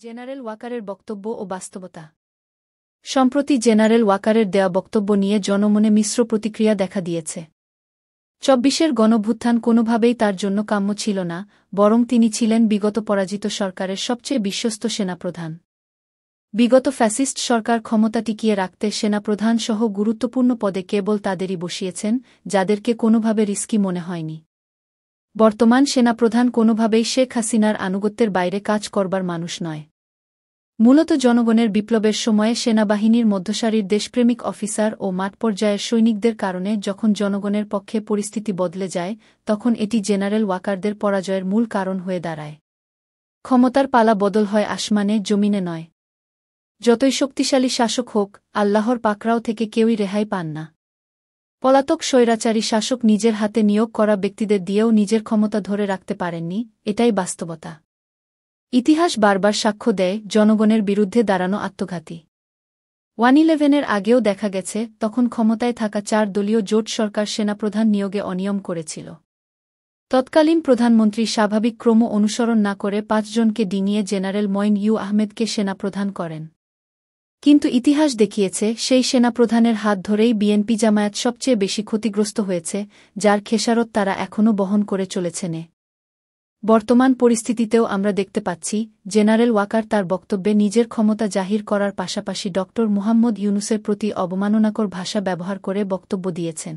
General ওয়াকারের বক্তব্য ও বাস্তবতা। সম্প্রতি জেনারেল ওয়াকারের দেয়া বক্তব্য নিয়ে জনমনে মিশ্র প্রতিক্রিয়া দেখা দিয়েছে। ২৪-এর গণভ্যুত্থান কোনোভাবেই তার জন্য কাম্য ছিল না, বরং তিনি ছিলেন বিগত পরাজিত সরকারের সবচেয়ে বিশ্বস্ত সেনাপ্রধান। বিগত ফ্যাসিস্ট সরকার ক্ষমতা টিকিয়ে রাখতে সেনাপ্রধানসহ গুরুত্বপূর্ণ পদে কেবল তাদেরই বসিয়েছেন, যাদেরকে কোনোভাবে রিস্কি মনে হয়নি। বর্তমান সেনাপ্রধান কোনোভাবেই শেখ হাসিনার আনুগত্যের বাইরে কাজ করবার মানুষ নয়। মূলত জনগণের বিপ্লবের সময়ে সেনাবাহিনীর মধ্যসারির দেশপ্রেমিক অফিসার ও মাঠ পর্যায়ের সৈনিকদের কারণে যখন জনগণের পক্ষে পরিস্থিতি বদলে যায়, তখন এটি জেনারেল ওয়াকারদের পরাজয়ের মূল কারণ হয়ে দাঁড়ায়। ক্ষমতার পালা বদল হয় আসমানে, জমিনে নয়। যতই শক্তিশালী শাসক হোক, আল্লাহর পাকড়াও থেকে কেউই রেহাই পান না। পলাতক স্বৈরাচারী শাসক নিজের হাতে নিয়োগ করা ব্যক্তিদের দিয়েও নিজের ক্ষমতা ধরে রাখতে পারেননি, এটাই বাস্তবতা। ইতিহাস বারবার সাক্ষ্য দেয় জনগণের বিরুদ্ধে দাঁড়ানো আত্মঘাতী। 1/11-এর আগেও দেখা গেছে, তখন ক্ষমতায় থাকা 4 দলীয় জোট সরকার সেনাপ্রধান নিয়োগে অনিয়ম করেছিল। তৎকালীন প্রধানমন্ত্রী স্বাভাবিক ক্রম অনুসরণ না করে 5 জনকে ডিঙিয়ে জেনারেল মঈন আহমেদকে সেনাপ্রধান করেন। কিন্তু ইতিহাস দেখিয়েছে, সেই সেনাপ্রধানের হাত ধরেই বিএনপি জামায়াত সবচেয়ে বেশি ক্ষতিগ্রস্ত হয়েছে, যার খেসারত তারা এখনও বহন করে চলেছেন। বর্তমান পরিস্থিতিতেও আমরা দেখতে পাচ্ছি, জেনারেল ওয়াকার তার বক্তব্যে নিজের ক্ষমতা জাহির করার পাশাপাশি ড. মুহাম্মদ ইউনূসের প্রতি অবমাননাকর ভাষা ব্যবহার করে বক্তব্য দিয়েছেন।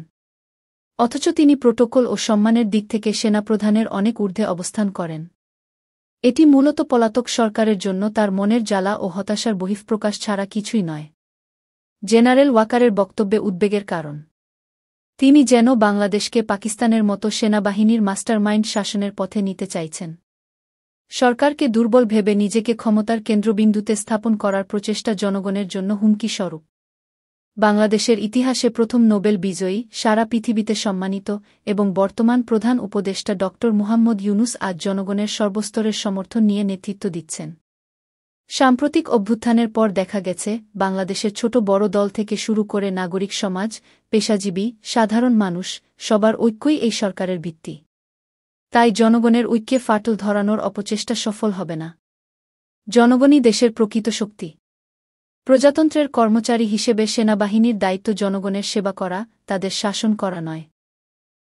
অথচ তিনি প্রোটোকল ও সম্মানের দিক থেকে সেনাপ্রধানের অনেক ঊর্ধ্বে অবস্থান করেন। এটি মূলত পলাতক সরকারের জন্য তার মনের জ্বালা ও হতাশার বহিঃপ্রকাশ ছাড়া কিছুই নয়। জেনারেল ওয়াকারের বক্তব্যে উদ্বেগের কারণ, তিনি যেন বাংলাদেশকে পাকিস্তানের মতো সেনাবাহিনীর মাস্টারমাইন্ড শাসনের পথে নিতে চাইছেন। সরকারকে দুর্বল ভেবে নিজেকে ক্ষমতার কেন্দ্রবিন্দুতে স্থাপন করার প্রচেষ্টা জনগণের জন্য হুমকি স্বরূপ। বাংলাদেশের ইতিহাসে প্রথম নোবেল বিজয়ী, সারা পৃথিবীতে সম্মানিত এবং বর্তমান প্রধান উপদেষ্টা ড. মুহাম্মদ ইউনূস আজ জনগণের সর্বস্তরের সমর্থন নিয়ে নেতৃত্ব দিচ্ছেন। সাম্প্রতিক অভ্যুত্থানের পর দেখা গেছে, বাংলাদেশের ছোট বড় দল থেকে শুরু করে নাগরিক সমাজ, পেশাজীবী, সাধারণ মানুষ, সবার ঐক্যই এই সরকারের ভিত্তি। তাই জনগণের ঐক্যে ফাটল ধরানোর অপচেষ্টা সফল হবে না। জনগণই দেশের প্রকৃত শক্তি। প্রজাতন্ত্রের কর্মচারী হিসেবে সেনাবাহিনীর দায়িত্ব জনগণের সেবা করা, তাদের শাসন করা নয়।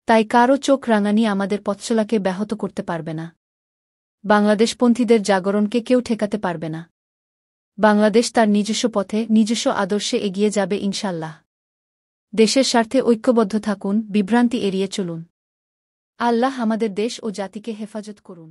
তাই কারও চোখ রাঙানি আমাদের পথচলাকে ব্যাহত করতে পারবে না। বাংলাদেশপন্থীদের জাগরণকে কেউ ঠেকাতে পারবে না। বাংলাদেশ তার নিজস্ব পথে, নিজস্ব আদর্শে এগিয়ে যাবে ইনশাল্লাহ। দেশের স্বার্থে ঐক্যবদ্ধ থাকুন, বিভ্রান্তি এড়িয়ে চলুন। আল্লাহ আমাদের দেশ ও জাতিকে হেফাজত করুন।